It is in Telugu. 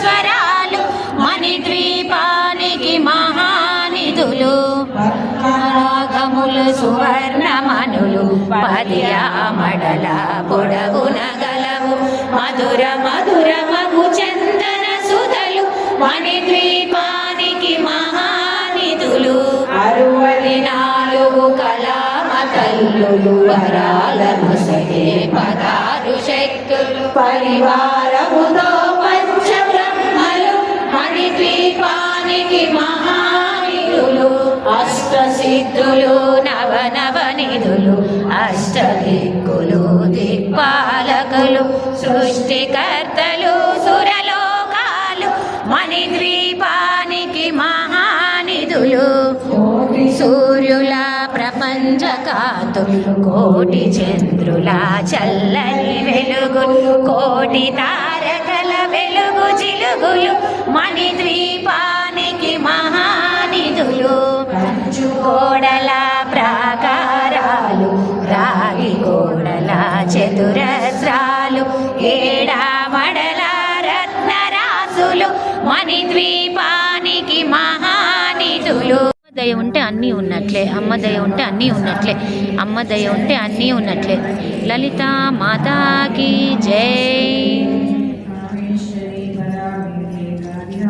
స్వరాలు మణిద్వీపానికి మహానిధులు రాగములు సువర్ణమనులు పదియామడల పొడవున గలవు మధుర మధుర మగు చందన సుధలు మణిద్వీపానికి మహానిధులు 64 కళామ తల్లులు వరాలను సగే 16 శక్తులు పరివారముతో పంచబ్రహ్మలు మణిద్వీపానికి మహానిధులు అష్టసిద్ధులు నవనవనిధులు అష్టదిక్కులు దిక్పాలకులు సృష్టికర్తలు సురలోకాలు మణిద్వీపానికి మహానిధులు సూర్యుల ప్రపంచకాంతులు కోటి చంద్రుల చల్లని వెలుగులు కోటి తారకల వెలుగు చిలుగులు మణిద్వీపానికి మహానిధులు గోడల ప్రాకారాలు రాగి గోడల చతురస్రాలు ఏడామడల రత్నరాసులు మణిద్వీపానికి మహానిధులు దయ ఉంటే అన్నీ ఉన్నట్లే అమ్మ దయ ఉంటే అన్నీ ఉన్నట్లే అమ్మ దయ ఉంటే అన్నీ ఉన్నట్లే లలితా మాతాకి జై.